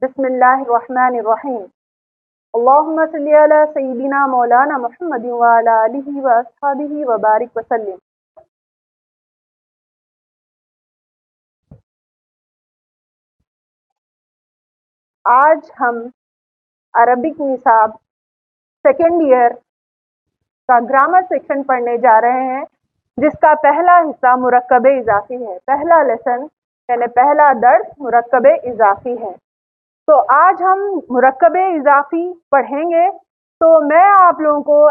بسم اللہ الرحمن الرحیم اللہم صلی علی سیدنا مولانا محمد وعلی آلہ واصحابہ وبارک وسلم۔ آج ہم عربک نصاب سیکنڈ ایئر کا گرامر سیکشن پڑھنے جا رہے ہیں، جس کا پہلا حصہ مرکب اضافی ہے۔ پہلا لیسن یعنی پہلا درس مرکب اضافی ہے۔ تو آج ہم مرکب اضافی پڑھیں گے۔ تو میں آپ لوگوں کو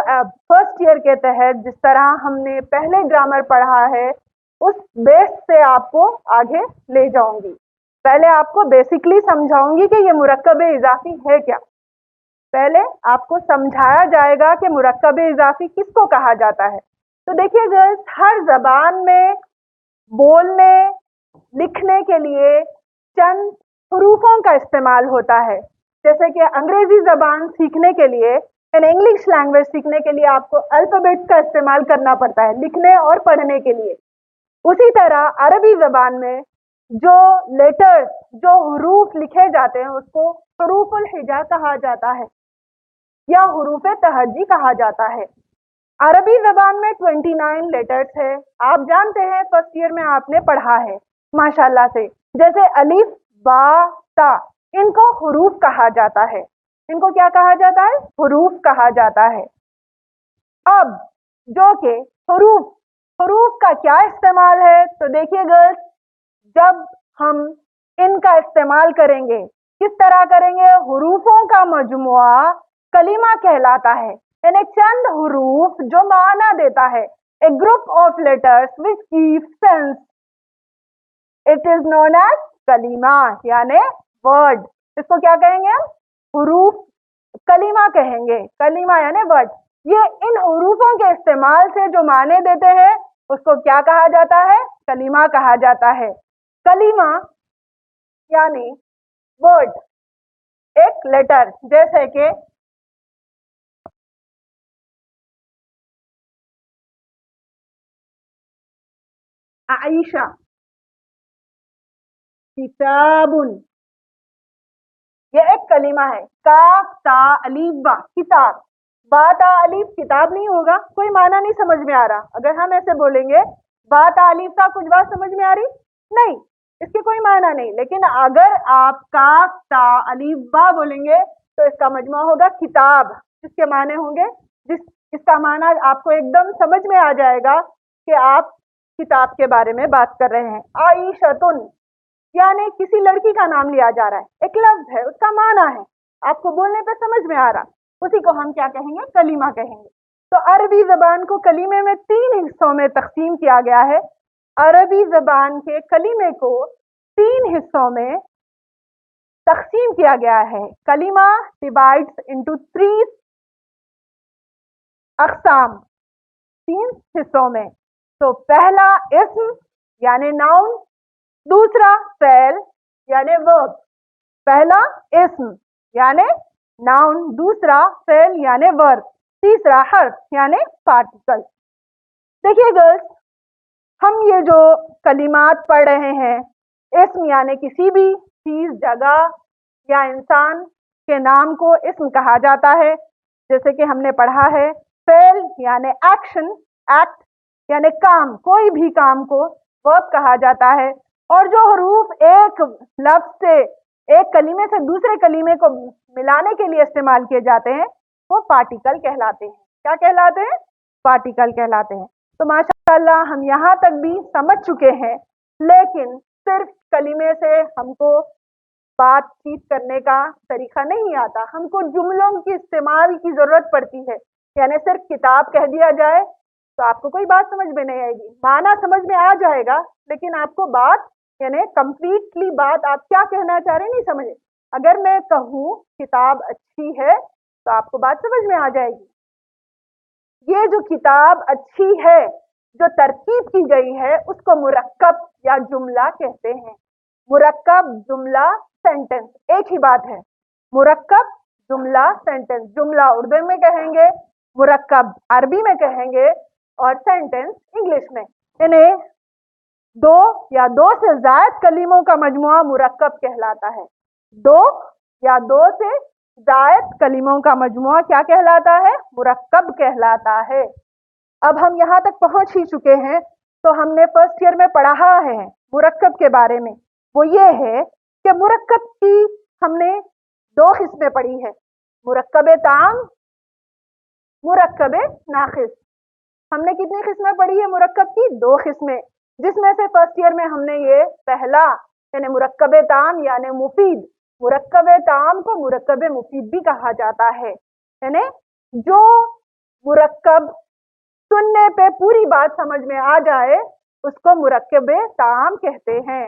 فرسٹ ایئر کے تحت جس طرح ہم نے پہلے گرامر پڑھا ہے اس بیس سے آپ کو آگے لے جاؤں گی۔ پہلے آپ کو بیسکلی سمجھاؤں گی کہ یہ مرکب اضافی ہے کیا۔ پہلے آپ کو سمجھایا جائے گا کہ مرکب اضافی کس کو کہا جاتا ہے۔ تو دیکھیے گرلز، ہر زبان میں بولنے لکھنے کے لیے چند حروفوں کا استعمال ہوتا ہے۔ جیسے کہ انگریزی زبان سیکھنے کے لیے یعنی انگلش لینگویج سیکھنے کے لیے آپ کو الفابیٹس کا استعمال کرنا پڑتا ہے لکھنے اور پڑھنے کے لیے۔ اسی طرح عربی زبان میں جو لیٹرز جو حروف لکھے جاتے ہیں اس کو حروف الہجا کہا جاتا ہے یا حروف تہجی کہا جاتا ہے۔ عربی زبان میں 29 لیٹرز ہے۔ آپ جانتے ہیں فرسٹ ایئر میں آپ نے پڑھا ہے ماشاءاللہ سے، جیسے الف با تا، ان کو حروف کہا جاتا ہے۔ ان کو کیا کہا جاتا ہے؟ حروف کہا جاتا ہے۔ اب جو کہ حروف کا کیا استعمال ہے، تو دیکھیے گرلز، جب ہم ان کا استعمال کریں گے کس طرح کریں گے؟ حروفوں کا مجموعہ کلمہ کہلاتا ہے، یعنی چند حروف جو معنی دیتا ہے۔ A group of letters which give sense. It is known as کلمہ یعنی ورڈ۔ اس کو کیا کہیں گے ہم؟ حروف کلمہ کہیں گے۔ کلمہ یعنی ورڈ۔ یہ ان حروفوں کے استعمال سے جو معنی دیتے ہیں اس کو کیا کہا جاتا ہے؟ کلمہ کہا جاتا ہے۔ کلمہ یعنی ورڈ، ایک لیٹر، جیسے کہ عائشہ، کتاب، یہ ایک کلمہ ہے۔ کاف تا الف با، کتاب۔ با تا الف کتاب نہیں ہوگا، کوئی معنی نہیں سمجھ میں آ رہا۔ اگر ہم ایسے بولیں گے با تا الف تا، کچھ بات سمجھ میں آ رہی؟ نہیں، اس کے کوئی معنی نہیں۔ لیکن اگر آپ کاف تا الف با بولیں گے تو اس کا مجموعہ ہوگا کتاب، جس کے معنی ہوں گے، اس کا معنی آپ کو ایک دم سمجھ میں آ جائے گا کہ آپ کتاب کے بارے میں بات کر رہے ہیں۔ عائشۃ یعنی کسی لڑکی کا نام لیا جا رہا ہے، ایک لفظ ہے، اس کا معنی ہے، آپ کو بولنے پہ سمجھ میں آ رہا، اسی کو ہم کیا کہیں گے؟ کلمہ کہیں گے۔ تو عربی زبان کو کلمے میں 3 حصوں میں تقسیم کیا گیا ہے۔ عربی زبان کے کلمے کو 3 حصوں میں تقسیم کیا گیا ہے۔ کلمہ divides into 3 اقسام، 3 حصوں میں۔ تو پہلا اسم یعنی ناؤن، دوسرا فعل یعنی ورب۔ پہلا اسم یعنی ناؤن، دوسرا فعل یعنی ورب، تیسرا حرف یعنی پارٹیکل۔ دیکھیے گرلز، ہم یہ جو کلمات پڑھ رہے ہیں، اسم یعنی کسی بھی چیز، جگہ یا انسان کے نام کو اسم کہا جاتا ہے، جیسے کہ ہم نے پڑھا ہے۔ فعل یعنی ایکشن، ایکٹ یعنی کام، کوئی بھی کام کو ورب کہا جاتا ہے۔ اور جو حروف ایک لفظ سے، ایک کلمے سے دوسرے کلمے کو ملانے کے لیے استعمال کیے جاتے ہیں وہ پارٹیکل کہلاتے ہیں۔ کیا کہلاتے ہیں؟ پارٹیکل کہلاتے ہیں۔ تو ماشاءاللہ ہم یہاں تک بھی سمجھ چکے ہیں، لیکن صرف کلمے سے ہم کو بات چیت کرنے کا طریقہ نہیں آتا، ہم کو جملوں کی استعمال کی ضرورت پڑتی ہے۔ یعنی صرف کتاب کہہ دیا جائے تو آپ کو کوئی بات سمجھ میں نہیں آئے گی، معنی سمجھ میں آ جائے گا، لیکن آپ کو بات یعنی کمپلیٹلی بات آپ کیا کہنا چاہ رہے نہیں سمجھے۔ اگر میں کہوں کتاب اچھی ہے تو آپ کو بات سمجھ میں آ جائے گی۔ یہ جو کتاب اچھی ہے، جو ترکیب کی گئی ہے، اس کو مرکب یا جملہ کہتے ہیں۔ مرکب، جملہ، سینٹنس ایک ہی بات ہے۔ مرکب، جملہ، سینٹنس۔ جملہ اردو میں کہیں گے، مرکب عربی میں کہیں گے، اور سینٹنس انگلش میں۔ یعنی 2 یا 2 سے زائد کلموں کا مجموعہ مرکب کہلاتا ہے۔ 2 या दो से जायद कलिमों का मजमुआ क्या कहलाता है? मुरक्कब कहलाता है। अब हम यहाँ तक पहुँच ही चुके हैं, तो हमने फर्स्ट ईयर में पढ़ा है मुरक्कब के बारे में। वो ये है कि मुरक्कब की हमने दो किस्में पढ़ी है, मुरक्कब ताम, मुरक्कब नाकिस। हमने कितनी किस्में पढ़ी है मुरक्कब की? दो किस्में, जिसमें से फर्स्ट ईयर में हमने ये पहला यानी मुरक्कब ताम यानी मुफीद, मुरक्कब ताम को मुरक्कब मुफीद भी कहा जाता है, यानी जो मुरक्कब सुनने पे पूरी बात समझ में आ जाए उसको मुरक्कब ताम कहते हैं।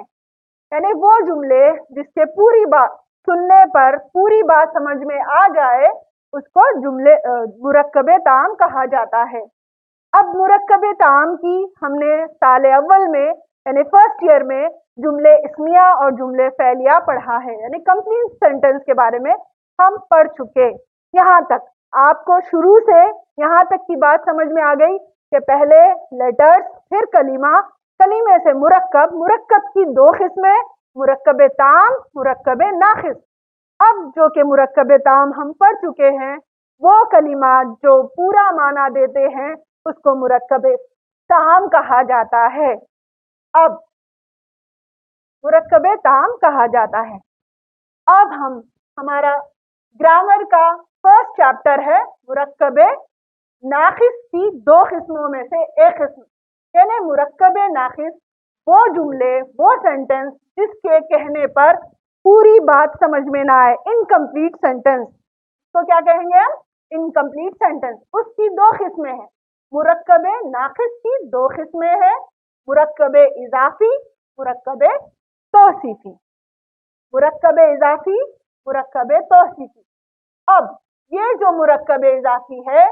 यानी वो जुमले जिसके पूरी बात सुनने पर पूरी बात समझ में आ जाए उसको जुमले मुरक्कब ताम कहा जाता है। अब मुरक्कब ताम की हमने साल अव्वल में यानी फर्स्ट ईयर में जुमले इस्मिया और जुमले फ़ैलिया पढ़ा है, यानी कंप्लीट सेंटेंस के बारे में हम पढ़ चुके। यहाँ तक आपको शुरू से यहाँ तक की बात समझ में आ गई कि पहले लेटर्स फिर कलीमा, कलीमे से मुरक्कब, मुरक्कब की दो किस्में, मुरक्कब ताम, मुरक्कब नाकिस। अब जो कि मुरक्कब ताम हम पढ़ चुके हैं, वो कलिमात जो पूरा माना देते हैं उसको मुरक्कब ताम कहा जाता है। अब मुरक्कब ताम कहा जाता है। अब हम हमारा ग्रामर का फर्स्ट चैप्टर है मुरक्कब नाकिस की दो किस्मों में से एक किस्म, यानी मुरक्कब नाकिस वो जुमले, वो सेंटेंस जिसके कहने पर पूरी बात समझ में ना आए, इनकम्प्लीट सेंटेंस, तो क्या कहेंगे हम? Incomplete sentence. उसकी दो किस्में हैं, मुरक्कब नाकिस की दो किस्में हैं, मुरक्कब इजाफी, मुरक्कब तौसीफी, मुरक्कब इजाफी, मुरक्कब तौसीफी। अब ये जो मुरक्कब इजाफी है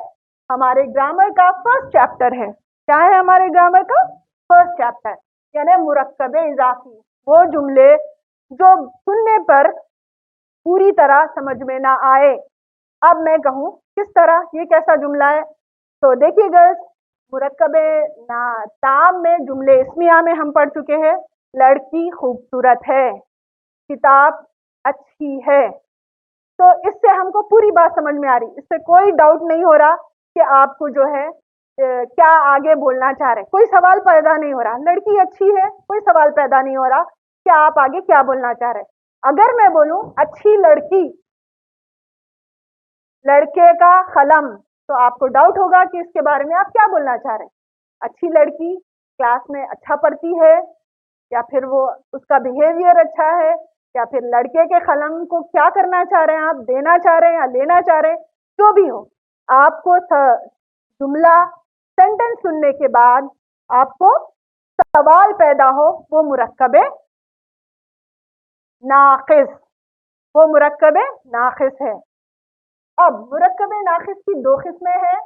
हमारे ग्रामर का फर्स्ट चैप्टर है। क्या है हमारे ग्रामर का फर्स्ट चैप्टर? यानी मुरक्कब इजाफी वो जुमले जो सुनने पर पूरी तरह समझ में ना आए। अब मैं कहूँ किस तरह, ये कैसा जुमला है, तो देखिए गर्ल्स, मुरक्कब ताम में जुमले इस्मिया में हम पढ़ चुके हैं, लड़की खूबसूरत है, किताब अच्छी है। तो इससे हमको पूरी बात समझ में आ रही, इससे कोई डाउट नहीं हो रहा कि आपको जो है क्या आगे बोलना चाह रहे, कोई सवाल पैदा नहीं हो रहा। लड़की अच्छी है, कोई सवाल पैदा नहीं हो रहा कि आप आगे क्या बोलना चाह रहे। अगर मैं बोलूं अच्छी लड़की, लड़के का कलम, तो आपको डाउट होगा कि इसके बारे में आप क्या बोलना चाह रहे। अच्छी लड़की क्लास में अच्छा पढ़ती है, या फिर वो उसका बिहेवियर अच्छा है, या फिर लड़के के कलम को क्या करना चाह रहे हैं आप, देना चाह रहे हैं या लेना चाह रहे हैं, जो भी हो, आपको जुमला सेंटेंस सुनने के बाद आपको सवाल पैदा हो, वो मुरक्कब नाकिस, वो मुरक्कब नाकिस है। अब मुरक्कब नाकिस की दो किस्में हैं,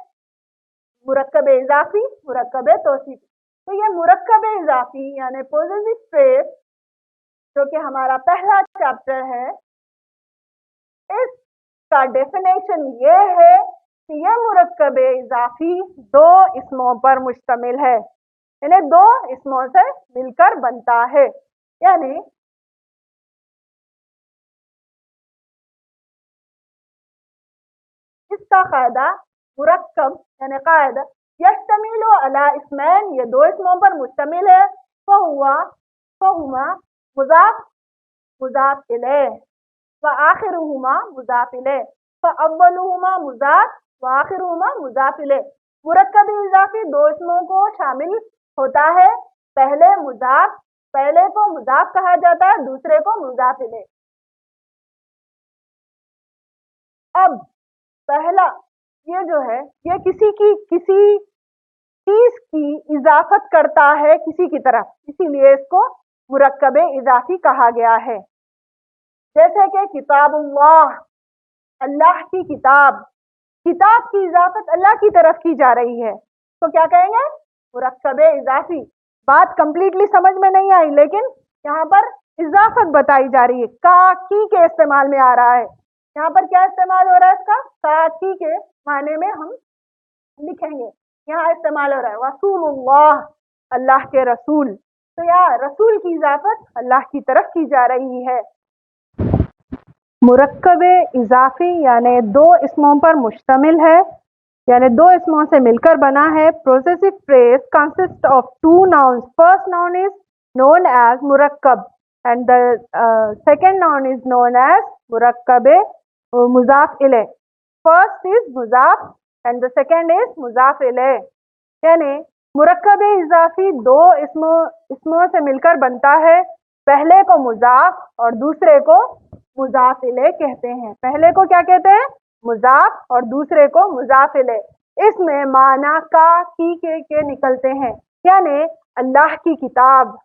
मुरक्कब इजाफी, मुरक्कब तौसीफी। तो ये मुरक्कब इजाफी यानी पोजेसिव फ्रेज जो कि हमारा पहला चैप्टर है, इसका डेफिनेशन ये है कि यह मुरक्कब इजाफी दो इसमों पर मुश्तमिल है, यानी दो इसमों से मिलकर बनता है। यानी इसका कायदा मुरक्कब यानी कायदा यश्तमिलु अला इस्मैन, ये दो इसमों पर मुश्तमिल है, फहुमा मुज़ाफ मुज़ाफ इलैह व आखिरुहुमा मुज़ाफ इलैह फअव्वलुहुमा मुज़ाफ व आखिरुहुमा मुज़ाफ इलैह। मुरक्कब इजाफी दो इसमों को शामिल होता है, पहले मुज़ाफ, पहले को मुज़ाफ कहा जाता है, दूसरे को मुज़ाफ इलैह। अब पहला ये जो है ये किसी चीज की इजाफत करता है किसी की तरफ, इसीलिए इसको मुरक्कब इजाफी कहा गया है। जैसे कि किताबुल्लाह, अल्लाह की किताब, किताब की इजाफत अल्लाह की तरफ की जा रही है, तो क्या कहेंगे? मुरक्कब इजाफी। बात कंप्लीटली समझ में नहीं आई, लेकिन यहाँ पर इजाफत बताई जा रही है, का की के इस्तेमाल में आ रहा है। यहाँ पर क्या इस्तेमाल हो रहा है इसका? का की के माने में हम लिखेंगे, यहाँ इस्तेमाल हो रहा है रसूलुल्लाह, अल्लाह के रसूल। तो यहाँ रसूल की इजाफत अल्लाह की तरफ की जा रही है। मुरक्कब इजाफी यानी दो इसमों पर मुश्तमिल है, यानी दो इसमों से मिलकर बना है. Possessive phrase consist of two nouns. First noun is known as मुरक्कब and the second noun is known as मुरक्कब मुजाफ इले. फर्स्ट इज मुजाफ एंड द सेकेंड इज मुजाफ इले. यानी मुरक्कब इजाफी दो इसमों से मिलकर बनता है. पहले को मुजाफ और दूसरे को मुजाफ इले कहते हैं. पहले को क्या कहते हैं? मुजाफ, और दूसरे को मुजाफ इले. इसमें माना का की के निकलते हैं, यानी अल्लाह की किताब.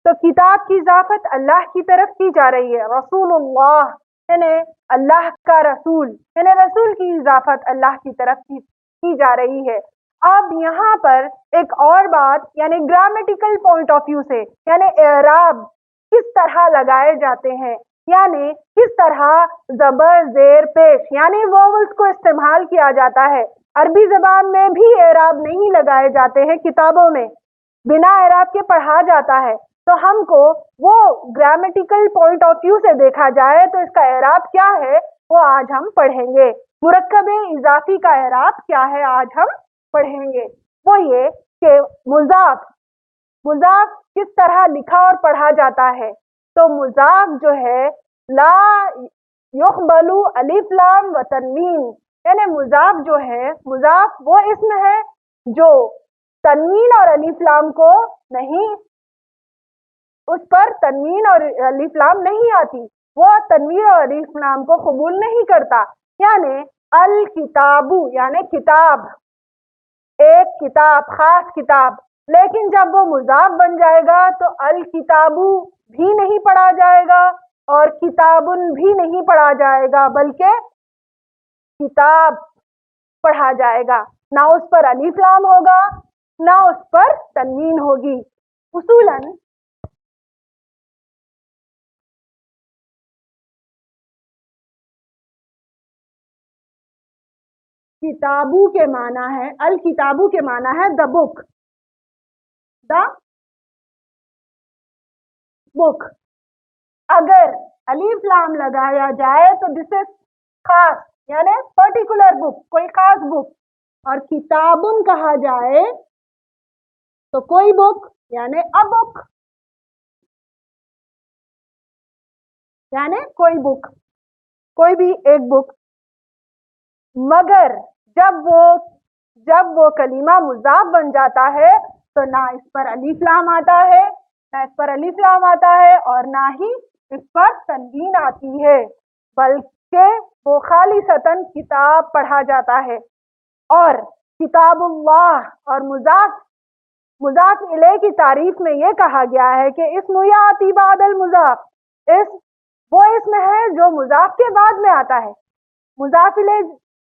तो किताब की इजाफत अल्लाह की तरफ की जा रही है. रसूलुल्लाह यानी अल्लाह का रसूल, यानी रसूल की इजाफत अल्लाह की तरफ की जा रही है. अब यहाँ पर एक और बात, यानी ग्रामेटिकल पॉइंट ऑफ व्यू से, यानी एराब किस तरह लगाए जाते हैं, यानी किस तरह जबर जेर पेश यानी वोवल्स को इस्तेमाल किया जाता है. अरबी जबान में भी एराब नहीं लगाए जाते हैं, किताबों में बिना एराब के पढ़ा जाता है. तो हमको वो ग्रामेटिकल पॉइंट ऑफ व्यू से देखा जाए तो इसका एराब क्या है वो आज हम पढ़ेंगे. मुरक्कब इजाफी का एराब क्या है आज हम पढ़ेंगे. वो ये कि मुजाफ किस तरह लिखा और पढ़ा जाता है. तो मुजाफ जो है ला युक़बलु अलिफ लाम व तनवीन, यानी मुजाफ जो है, मुजाफ वो इसम है जो तनवीन और अलिफ लाम को नहीं, उस पर तनवीन और अलिफ लाम नहीं आती, वो तनवीन और अलिफ लाम को कबूल नहीं करता. यानी अल किताबु यानी किताब, एक किताब, खास किताब. लेकिन जब वो मुजाफ बन जाएगा तो अल किताबु भी नहीं पढ़ा जाएगा और किताबुन भी नहीं पढ़ा जाएगा, बल्कि किताब पढ़ा जाएगा. ना उस पर अलिफ लाम होगा ना उस पर तनवीन होगी. उसूलन किताबू के माना है, अल किताबू के माना है द बुक, द बुक. अगर अलीफ लाम लगाया जाए तो दिस इज खास, यानी पर्टिकुलर बुक, कोई खास बुक. और किताबुन कहा जाए तो कोई बुक, यानी अ बुक, यानी कोई बुक, कोई भी एक बुक. मगर जब वो कलीमा मुजाफ बन जाता है तो ना इस पर अलीफ लाम आता है, ना इस पर अलीफ लाम आता है और ना ही इस पर तनवीन आती है, बल्कि वो खालिसतन किताब पढ़ा जाता है. और किताबुल्लाह और मुजाफ इले की तारीफ में ये कहा गया है कि इस्मु याती बादल मुजाफ, वो इसमें है जो मुजाफ के बाद में आता है. मुजाफ इले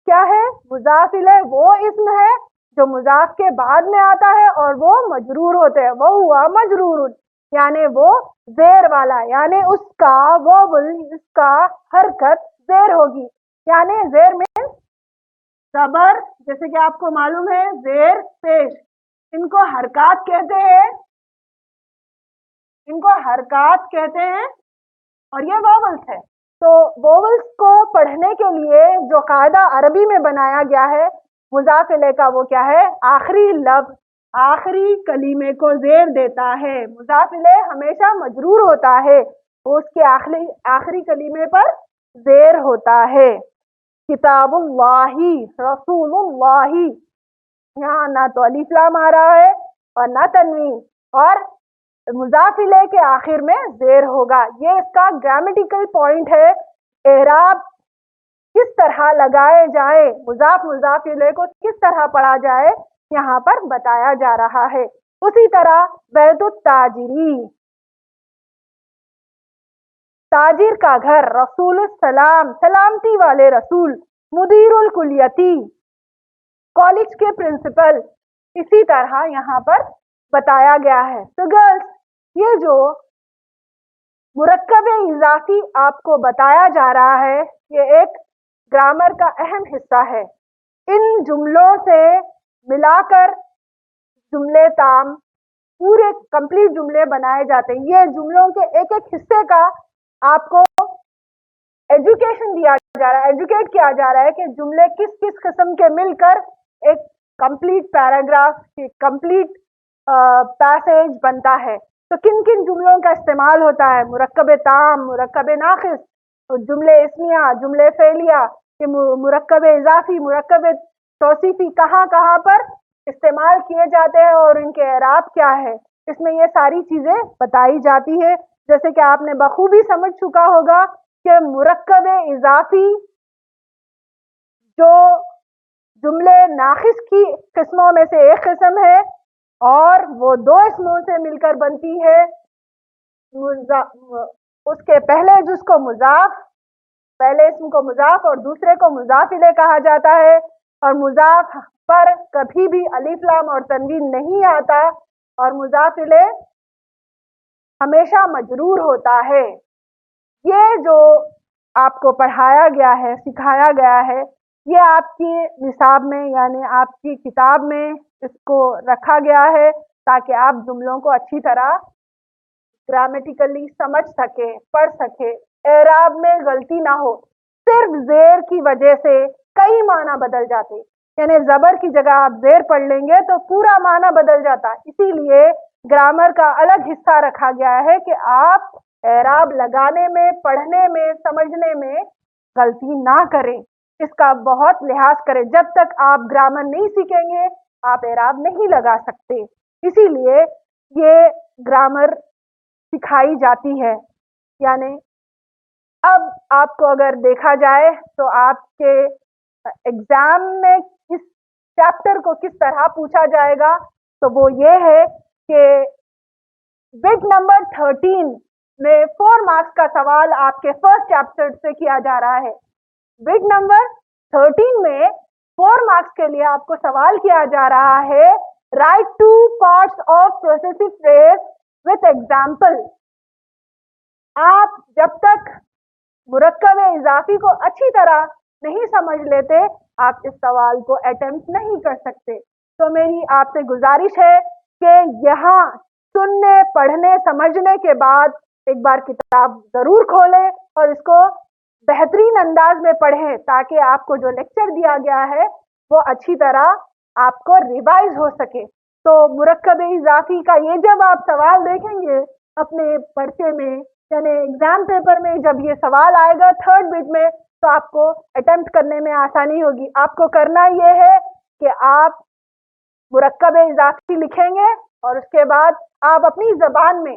क्या है? मुजाफ इले वो इसम है जो मुजाफ के बाद में आता है और वो मजरूर होते हैं. वो हुआ मजरूर, यानी वो जेर वाला, यानी उसका वोवल, उसका हरकत जेर होगी. यानी जेर में जबर, जैसे कि आपको मालूम है जेर पेश, इनको हरकत कहते हैं, इनको हरकत कहते हैं और ये वोवल्स है. तो वोवल्स को पढ़ने के लिए जो कायदा अरबी में बनाया गया है मुजाफ इले का, वो क्या है? आखिरी लफ्ज, आखिरी कलीमे को जेर देता है. मुजाफ इले हमेशा मजरूर होता है, उसके आखिरी कलीमे पर जेर होता है. किताबुल्लाही, रसूलुल्लाही, यहाँ ना तो अलीफ लाम आ रहा है और ना तनवीन, और मुजाफ इले के आखिर में जेर होगा. ये इसका ग्रामेटिकल पॉइंट है. एराब किस तरह लगाए जाए, मुजाफ इले को किस तरह पढ़ा जाए, यहाँ पर बताया जा रहा है. उसी तरह बैतुत ताजिरी, ताजिर का घर, रसूल सलाम, सलामती वाले रसूल, मुदीरुल कुलियती, कॉलेज के प्रिंसिपल. इसी तरह यहाँ पर बताया गया है. तो गर्ल्स, ये जो मुरक्कब इजाफी आपको बताया जा रहा है, ये एक ग्रामर का अहम हिस्सा है. इन जुमलों से मिलाकर जुमले ताम, पूरे कंप्लीट जुमले बनाए जाते हैं. ये जुमलों के एक एक हिस्से का आपको ایجوکیشن دیا جا رہا ہے, ایجوکیٹ کیا جا رہا ہے کہ جملے کس کس قسم کے مل کر ایک کمپلیٹ پیراگراف, کمپلیٹ پیسیج بنتا ہے. تو کن کن جملوں کا استعمال ہوتا ہے؟ مرکب تام, مرکب ناقص, جملے اسمیہ, جملے فعلیہ, مرکب اضافی, مرکب توصیفی کہاں کہاں پر استعمال کیے جاتے ہیں اور ان کے اعراب کیا ہے. اس میں یہ ساری چیزیں بتائی جاتی ہے. جیسے کہ آپ نے بخوبی سمجھ چکا ہوگا کہ مرکب اضافی جو جملے ناقص کی قسموں میں سے ایک قسم ہے اور وہ دو اسموں سے مل کر بنتی ہے. اس کے پہلے جز کو مضاف, پہلے اسم کو مضاف اور دوسرے کو مضاف الیہ کہا جاتا ہے, اور مضاف پر کبھی بھی الف لام اور تنوین نہیں آتا, اور مضاف الیہ ہمیشہ مجرور ہوتا ہے. یہ جو آپ کو پڑھایا گیا ہے, سکھایا گیا ہے, یہ آپ کی نصاب میں یعنی آپ کی کتاب میں اس کو رکھا گیا ہے تاکہ آپ جملوں کو اچھی طرح گرامیٹیکلی سمجھ سکے, پڑھ سکے, اعراب میں غلطی نہ ہو. صرف زیر کی وجہ سے کئی معنی بدل جاتے, یعنی زبر کی جگہ آپ زیر پڑھ لیں گے تو پورا معنی بدل جاتا. اسی لیے گرامر کا الگ حصہ رکھا گیا ہے کہ آپ اعراب لگانے میں, پڑھنے میں, سمجھنے میں غلطی نہ کریں. اس کا بہت لحاظ کریں. جب تک آپ گرامر نہیں سیکھیں گے آپ اعراب نہیں لگا سکتے. اسی لیے یہ گرامر سکھائی جاتی ہے. یعنی اب آپ کو اگر دیکھا جائے تو آپ کے ایگزام میں کس چیپٹر کو کس طرح پوچھا جائے گا, تو وہ یہ ہے کہ بٹ نمبر 13 میں 4 مارکس کا سوال آپ کے فرسٹ چیپٹر سے کیا جا رہا ہے. بٹ نمبر 13 میں 4 مارکس کے لیے آپ کو سوال کیا جا رہا ہے right 2 parts of possessive phrase with example. آپ جب تک مرکب اضافی کو اچھی طرح نہیں سمجھ لیتے آپ اس سوال کو اٹیمپٹ نہیں کر سکتے. تو میری آپ سے گزارش ہے کہ یہاں سننے, پڑھنے, سمجھنے کے بعد ایک بار کتاب ضرور کھولیں اور اس کو بہترین انداز میں پڑھیں تاکہ آپ کو جو لیکچر دیا گیا ہے وہ اچھی طرح آپ کو ریوائز ہو سکے. تو مرکب اضافی کا یہ جب آپ سوال دیکھیں گے اپنے پرچے میں یعنی ایگزام پیپر میں, جب یہ سوال آئے گا 3rd بٹ میں, تو آپ کو اٹیمپٹ کرنے میں آسانی ہوگی. آپ کو کرنا یہ ہے کہ آپ مرکب اضافی لکھیں گے اور اس کے بعد آپ اپنی زبان میں,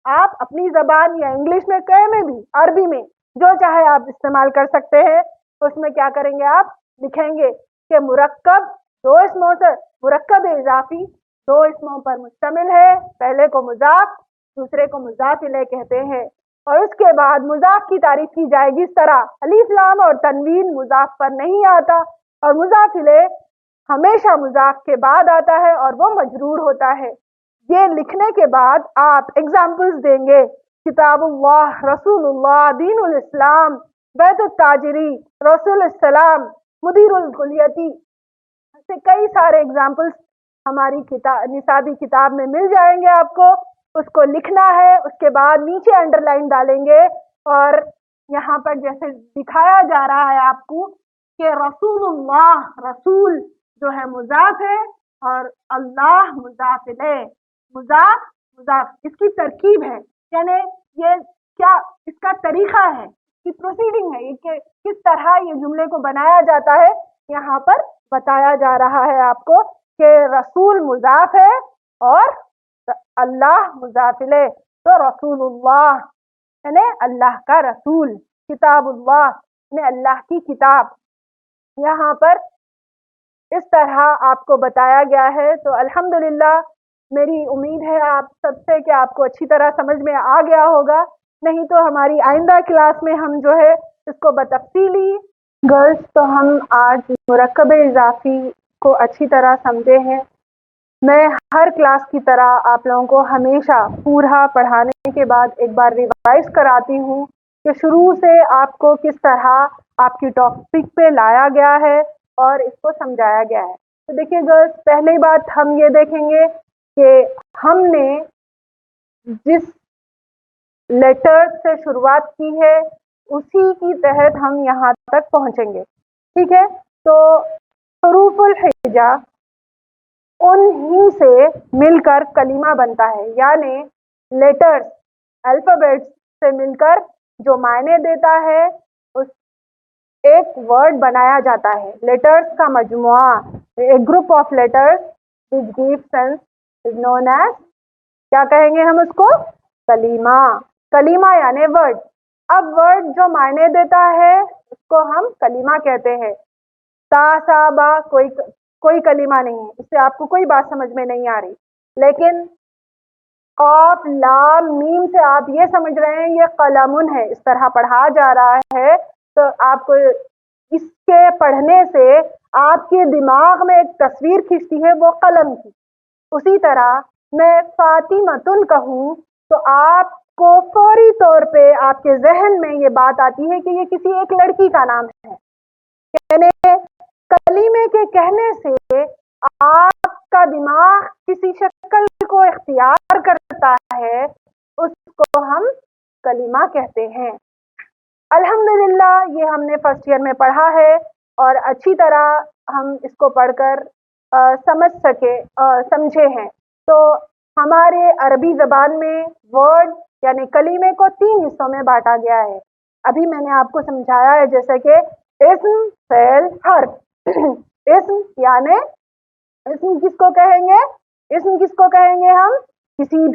آپ اپنی زبان یا انگلش میں, کہیں میں بھی, عربی میں, جو چاہے آپ استعمال کر سکتے ہیں. اس میں کیا کریں گے, آپ لکھیں گے کہ مرکب دو اسموں سے, مرکب اضافی دو اسموں پر مشتمل ہے. پہلے کو مضاف, دوسرے کو مضاف الیہ کہتے ہیں. اور اس کے بعد مضاف کی تعریف کی جائے گی اس طرح, الف لام اور تنوین مضاف پر نہیں آتا اور مضاف الیہ ہمیشہ مضاف کے بعد آتا ہے اور وہ مجرور ہوتا ہے. یہ لکھنے کے بعد آپ ایگزامپلز دیں گے, کتاب اللہ, رسول اللہ, دین الاسلام, بیت التاجری, رسول السلام, مدیر الکلیتی, ایسے کئی سارے ایگزامپلز ہماری نصابی کتاب میں مل جائیں گے آپ کو. اس کو لکھنا ہے, اس کے بعد نیچے انڈر لائن ڈالیں گے اور یہاں پر جیسے دکھایا جا رہا ہے آپ کو کہ رسول اللہ, رسول جو ہے مضاف ہے اور اللہ مضاف الیہ, مضاف مضاف, اس کی ترکیب ہے. یعنی یہ کیا اس کا طریقہ ہے, اس کی پروسیڈنگ ہے, یہ کہ کس طرح یہ جملے کو بنایا جاتا ہے یہاں پر بتایا جا رہا ہے آپ کو کہ رسول مضاف ہے اور اللہ مضاف الیہ. تو رسول اللہ یعنی اللہ کا رسول, کتاب اللہ یعنی اللہ کی کتاب. یہاں پر اس طرح آپ کو بتایا گیا ہے. تو الحمدللہ میری امید ہے آپ سب سے کہ آپ کو اچھی طرح سمجھ میں آ گیا ہوگا. نہیں تو ہماری آئندہ کلاس میں ہم جو ہے اس کو بتفصیلی گرلس تو ہم آج مرکب اضافی کو اچھی طرح سمجھے ہیں. میں ہر کلاس کی طرح آپ لوگوں کو ہمیشہ پورا پڑھانے کے بعد ایک بار ریوائز کراتی ہوں کہ شروع سے آپ کو کس طرح آپ کی ٹاپک پہ لایا گیا ہے اور اس کو سمجھایا گیا ہے. تو دیکھیے گرلس, پہلی بات ہم یہ دیکھیں گے کہ ہم نے جس لیٹر سے شروعات کی ہے उसी की तहत हम यहाँ तक पहुँचेंगे। ठीक है, तो हरूफुल हिजा उन्हीं से मिलकर कलीमा बनता है, यानी लेटर्स अल्फाबेट्स से मिलकर जो मायने देता है उस एक वर्ड बनाया जाता है। लेटर्स का मजमुआ, a group of letters which give sense is known as, क्या कहेंगे हम उसको? कलीमा। कलीमा यानी वर्ड। अब वर्ड जो मायने देता है उसको हम कलीमा कहते हैं। ता सा बा कोई कलीमा नहीं है, इससे आपको कोई बात समझ में नहीं आ रही। लेकिन कॉफ लाम मीम से आप ये समझ रहे हैं ये कलमुन है, इस तरह पढ़ा जा रहा है, तो आपको इसके पढ़ने से आपके दिमाग में एक तस्वीर खिंचती है वो कलम की। उसी तरह मैं फातिमतुन कहूँ तो आपको फौरी तौर पे आपके जहन में ये बात आती है कि ये किसी एक लड़की का नाम है। यानी कलीमे के कहने से आपका दिमाग किसी शक्ल को इख्तियार करता है, उसको हम कलीमा कहते हैं। अल्हम्दुलिल्लाह ये हमने फर्स्ट ईयर में पढ़ा है और अच्छी तरह हम इसको पढ़कर समझे हैं। तो हमारे अरबी ज़बान में वर्ड यानी कलीमे को 3 हिस्सों में बांटा गया है। अभी मैंने आपको समझाया है, जैसे कि इस्म, फ़ेल, हर्फ। इस्म यानी इस्म किसको कहेंगे? इस्म किसको कहेंगे हम? किसी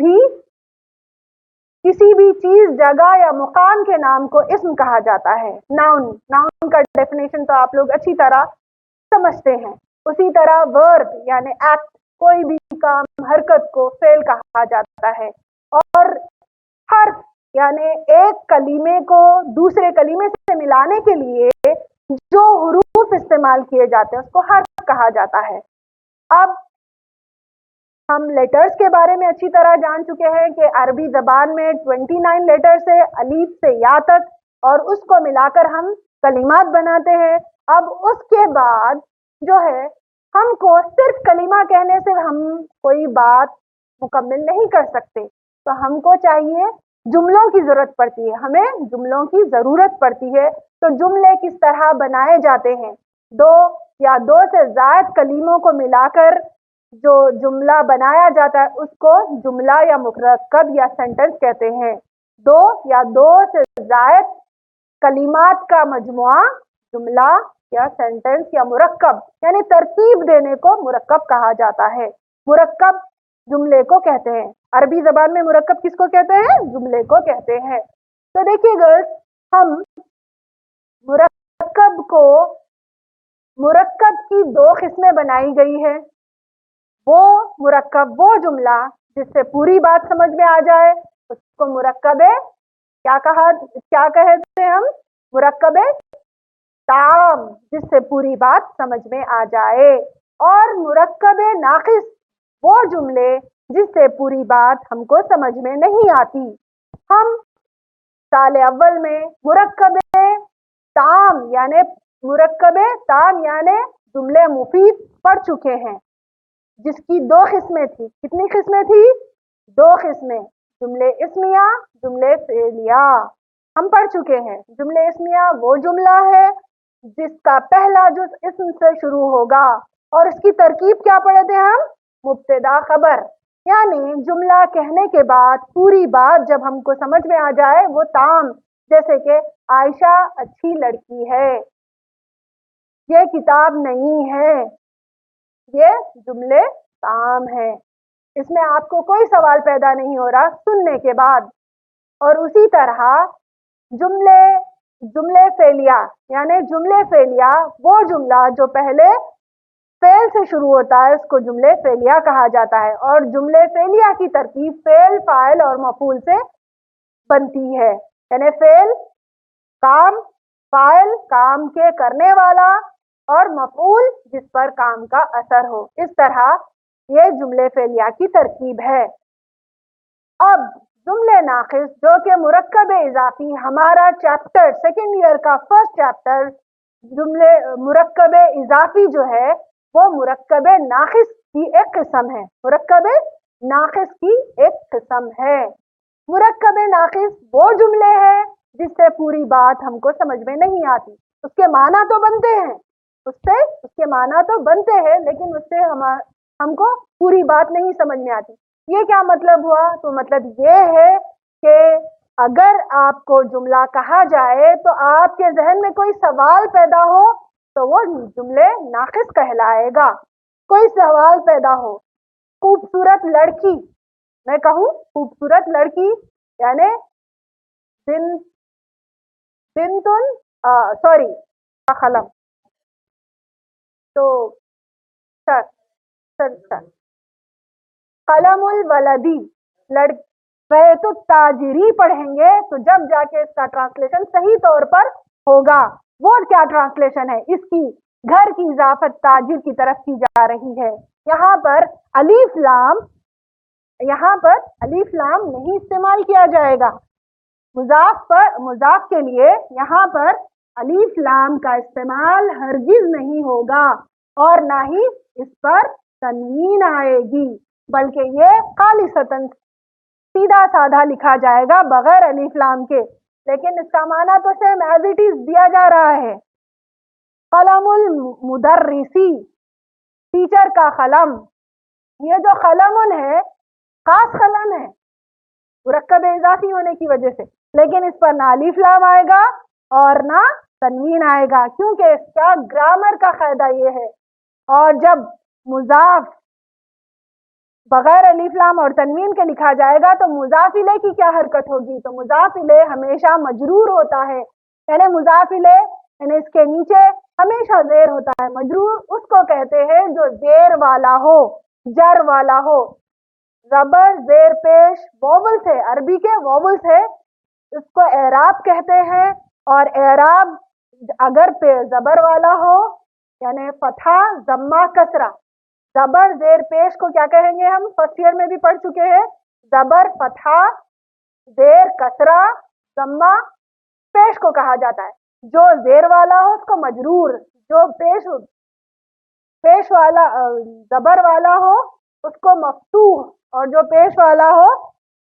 भी चीज, जगह या मुकाम के नाम को इस्म कहा जाता है। नाउन का डेफिनेशन तो आप लोग अच्छी तरह समझते हैं। उसी तरह वर्ब यानी एक्ट, कोई भी काम, हरकत को फेल कहा जाता है। और हर्फ यानी एक कलीमे को दूसरे कलीमे से मिलाने के लिए जो हुरूफ इस्तेमाल किए जाते हैं उसको हर्फ कहा जाता है। अब हम लेटर्स के बारे में अच्छी तरह जान चुके हैं कि अरबी ज़बान में 29 लेटर्स है, अलीफ से या तक, और उसको मिलाकर हम कलिमात बनाते हैं। अब उसके बाद जो है, हमको सिर्फ कलिमा कहने से हम कोई बात मुकम्मल नहीं कर सकते, तो हमको चाहिए जुमलों की ज़रूरत पड़ती है, हमें जुमलों की ज़रूरत पड़ती है। तो जुमले किस तरह बनाए जाते हैं? 2 या 2 से ज़ायद कलीमों को मिलाकर जो जुमला बनाया जाता है उसको जुमला या मुरक्कब या सेंटेंस कहते हैं। 2 या 2 से ज़ायद कलिमात का मजमुआ जुमला या सेंटेंस या मुरक्कब यानी तरतीब देने को मुरक्कब कहा जाता है। मुरक्कब जुमले को कहते हैं। अरबी ज़बान में मुरक्कब किसको कहते हैं? जुमले को कहते हैं। तो देखिए गर्ल्स, हम मुरक्कब की 2 किस्में बनाई गई है। वो मुरक्कब, वो जुमला जिससे पूरी बात समझ में आ जाए उसको मुरक्कब क्या कहते हैं हम? मुरक्कब ताम, जिससे पूरी बात समझ में आ जाए। और मुरक्कब नाकिस, वो जुमले जिससे पूरी बात हमको समझ में नहीं आती। हम साल अव्वल में मुरक्कब ताम यानी जुमले मुफीद पढ़ चुके हैं, जिसकी 2 किस्में थी। कितनी किस्में थी? 2 किस्में, जुमले इस्मिया, जुमले फेलिया, हम पढ़ चुके हैं। जुमले इस्मिया वो जुमला है जिसका पहला जुज इस्म से शुरू होगा, और इसकी तरकीब क्या पढ़े थे हम? मुब्तदा खबर, यानी जुमला कहने के बाद पूरी बात जब हमको समझ में आ जाए वो ताम। जैसे कि आयशा अच्छी लड़की है, ये किताब नहीं है, ये जुमले ताम है। इसमें आपको कोई सवाल पैदा नहीं हो रहा सुनने के बाद। और उसी तरह जुमले फेलिया यानी जुमले फेलिया वो जुमला जो पहले फेल से शुरू होता है उसको जुमले फेलिया कहा जाता है। और जुमले फेलिया की तरकीब फेल, फाइल और मफूल से बनती है। यानी फेल काम, फाइल काम के करने वाला, और मफूल जिस पर काम का असर हो। इस तरह ये जुमले फेलिया की तरकीब है। अब जुमले नाकिस जो कि मुरक्कब इजाफी, हमारा चैप्टर सेकेंड ईयर का फर्स्ट चैप्टर जुमले मुरक्कब इजाफी जो है वो मुरक्कब नाकिस की एक किस्म है। मुरक्कब नाकिस की एक किस्म है। मुरक्कब नाकिस वो जुमले हैं जिससे पूरी बात हमको समझ में नहीं आती। उसके माना तो बनते हैं, उसके माना तो बनते हैं, लेकिन उससे हमको पूरी बात नहीं समझ में आती। ये क्या मतलब हुआ? तो मतलब ये है कि अगर आपको जुमला कहा जाए तो आपके जहन में कोई सवाल पैदा हो तो वो जुमले नाक़िस कहलाएगा। कोई सवाल पैदा हो, खूबसूरत लड़की, मैं कहूँ खूबसूरत लड़की यानी बिनतुन सॉरी खलम, तो सर सर सर कलमुल वलदी तो ताजिरी पढ़ेंगे तो जब जाके इसका ट्रांसलेशन सही तौर पर होगा। वो क्या ट्रांसलेशन है इसकी? घर की इजाफत ताजिर की तरफ की जा रही है। यहाँ पर अलीफ लाम नहीं इस्तेमाल किया जाएगा। मुजाफ के लिए यहाँ पर अलीफ लाम का इस्तेमाल हरगिज नहीं होगा और ना ही इस पर तनवीन आएगी, बल्कि ये खालिसतन सीधा साधा लिखा जाएगा बगैर अलीफ लाम के। लेकिन इसका माना तो सेम एज इट इज दिया जा रहा है। कलमुल मुदर्रिसी, टीचर का कलम। ये जो कलमुन है खास कलम है मुरक्कब इजाफी होने की वजह से, लेकिन इस पर ना अलीफ लाम आएगा और ना तनवीन आएगा, क्योंकि इसका ग्रामर का फायदा ये है। और जब मुजाफ बगैर अलीफ लाम और तनवीन के लिखा जाएगा तो मुजाफिले की क्या हरकत होगी? तो मुजाफिले हमेशा मजरूर होता है, यानी मुजाफिले यानी इसके नीचे हमेशा जेर होता है। मजरूर उसको कहते हैं जो जेर वाला हो, जर वाला हो। जबर जेर पेश वॉवल्स है, अरबी के वॉवल्स है, इसको एराब कहते हैं। और एराब अगर पे जबर वाला हो यानी फथा जम्मा कसरा, जबर जेर पेश को क्या कहेंगे? हम फर्स्ट ईयर में भी पढ़ चुके हैं। जबर फथा जेर कसरा जम्मा पेश को कहा जाता है। जो जेर वाला हो उसको मजरूर, जो पेश वाला जबर वाला हो उसको मफ्तूह, और जो पेश वाला हो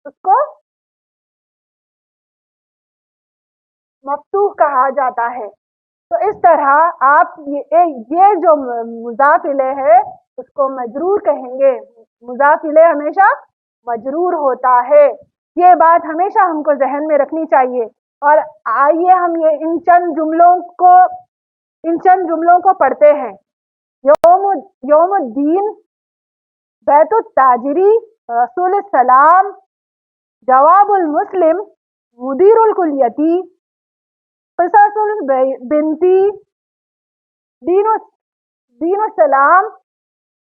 उसको मफ्तूह कहा जाता है। तो इस तरह आप ये जो मुजाफिले है उसको मजरूर कहेंगे। मुजाफिले हमेशा मजरूर होता है, ये बात हमेशा हमको जहन में रखनी चाहिए। और आइए हम ये इन चंद जुमलों को पढ़ते हैं। यौमुद्दीन, बैतुत ताजिरी, रसूल सलाम, जवाबुल मुस्लिम, मुदीरुल कुलियती, क़िससुल बिनती, दीनुस सलाम,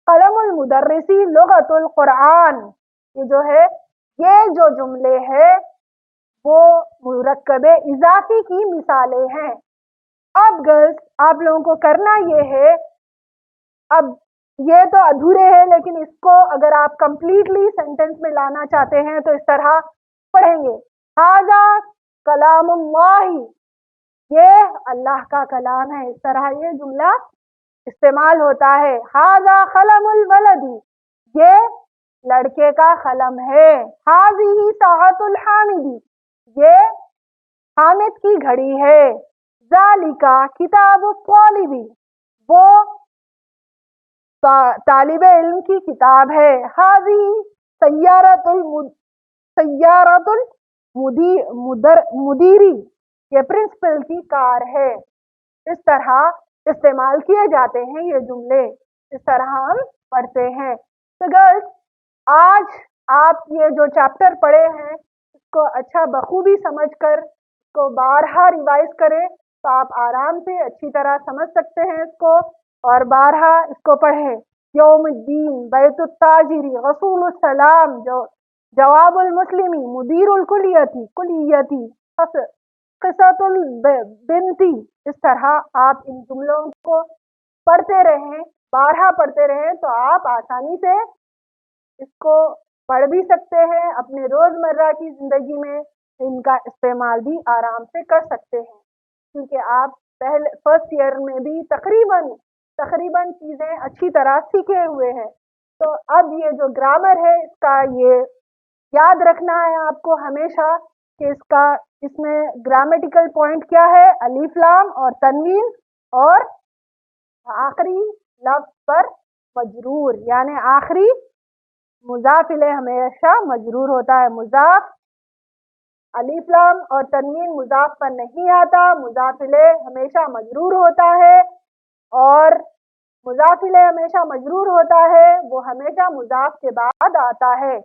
कलमुल मुदर्रिसी, लुगतुल कुरान। ये जो जुमले हैं वो मुरक्कबे इजाफी की मिसालें हैं। अब गर्ल्स आप लोगों को करना ये है, अब ये तो अधूरे हैं, लेकिन इसको अगर आप कंप्लीटली सेंटेंस में लाना चाहते हैं तो इस तरह पढ़ेंगे। हाजा कलामुल्लाही, ये अल्लाह का कलाम है। इस तरह ये जुमला इस्तेमाल होता है। हाजा कलमुल वलदी, ये लड़के का कलम है। हाज़िही साअतुल हामिदी, ये हामिद की घड़ी है। ज़ालिका किताबुत तालिबी, वो तालिबे इल्म की किताब है। हाज़िही सय्यारतुल मुदीरी, ये प्रिंसिपल की कार है। इस तरह इस्तेमाल किए जाते हैं ये जुमले, इस तरह हम पढ़ते हैं। तो गर्ल्स आज आप ये जो चैप्टर पढ़े हैं इसको अच्छा बखूबी समझकर इसको बारहा रिवाइज करें तो आप आराम से अच्छी तरह समझ सकते हैं इसको, और बारहा इसको पढ़ें। यौमुद्दीन, बैतुत ताजिरी, रसूलुस सलाम, जवाबुल मुस्लिमी, मुदीरुल कुलियती, क़िससुल बिनती। इस तरह आप इन जुमलों को पढ़ते रहें, बारहा पढ़ते रहें तो आप आसानी से इसको पढ़ भी सकते हैं, अपने रोज़मर्रा की ज़िंदगी में इनका इस्तेमाल भी आराम से कर सकते हैं, क्योंकि आप पहले फर्स्ट ईयर में भी तकरीबन चीज़ें अच्छी तरह सीखे हुए हैं। तो अब ये जो ग्रामर है इसका ये याद रखना है आपको हमेशा कि इसमें ग्रामेटिकल पॉइंट क्या है, अलीफ लाम और तनवीन, और आखिरी लफ्ज पर मजरूर, यानी आखिरी मुजाफ इले हमेशा मजरूर होता है। मुजाफ अलीफ लाम और तनवीन मुजाफ पर नहीं आता, मुजाफ इले हमेशा मजरूर होता है, और मुजाफ इले हमेशा मजरूर होता है वो हमेशा मुजाफ के बाद आता है।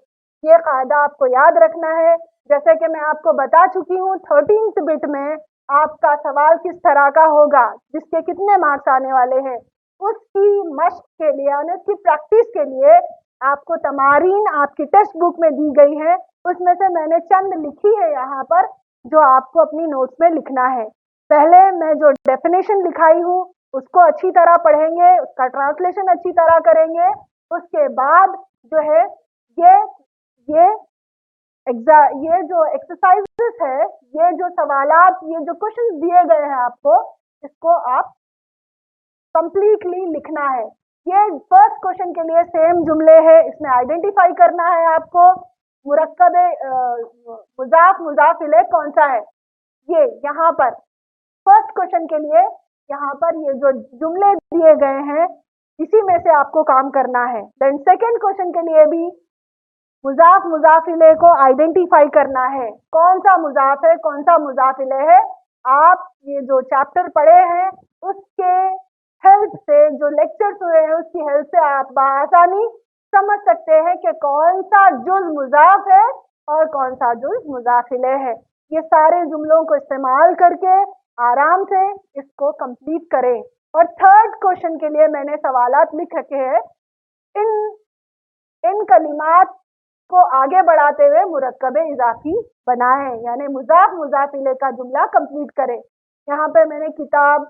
ये कायदा आपको याद रखना है। जैसे कि मैं आपको बता चुकी हूँ 13th बिट में आपका सवाल किस तरह का होगा, जिसके कितने मार्क्स आने वाले हैं, उसकी मश्क के लिए यानी उसकी प्रैक्टिस के लिए आपको तमारीन आपकी टेक्स्ट बुक में दी गई है। उसमें से मैंने चंद लिखी है यहाँ पर, जो आपको अपनी नोट्स में लिखना है। पहले मैं जो डेफिनेशन लिखाई हूँ उसको अच्छी तरह पढ़ेंगे, उसका ट्रांसलेशन अच्छी तरह करेंगे। उसके बाद जो है ये जो एक्सरसाइजेस है, ये जो सवालात, ये जो क्वेश्चन दिए गए हैं आपको, इसको आप कंप्लीटली लिखना है। ये फर्स्ट क्वेश्चन के लिए सेम जुमले है, इसमें आइडेंटिफाई करना है आपको मुरक्कब मुजाफ मुजाफ इले कौन सा है। ये यहाँ पर फर्स्ट क्वेश्चन के लिए यहाँ पर ये जो जुमले दिए गए हैं इसी में से आपको काम करना है। देन सेकंड क्वेश्चन के लिए भी मुजाफ मुजाफ इले को आइडेंटिफाई करना है, कौन सा मुजाफ है कौन सा मुजाफ इले है। आप ये जो चैप्टर पढ़े हैं उसके हेल्प से, जो लेक्चर्स हुए हैं उसकी हेल्प से आप बआसानी समझ सकते हैं कि कौन सा जुज मुजाफ है और कौन सा जुज मुजाफ इले है। ये सारे जुमलों को इस्तेमाल करके आराम से इसको कंप्लीट करें। और थर्ड क्वेश्चन के लिए मैंने सवालात लिख रखे हैं, इन कलिमात को आगे बढ़ाते हुए मुरक्कब इजाफी बनाएं, यानी मुजाफ मुजाफ इले का जुमला कंप्लीट करें। यहाँ पे मैंने किताब,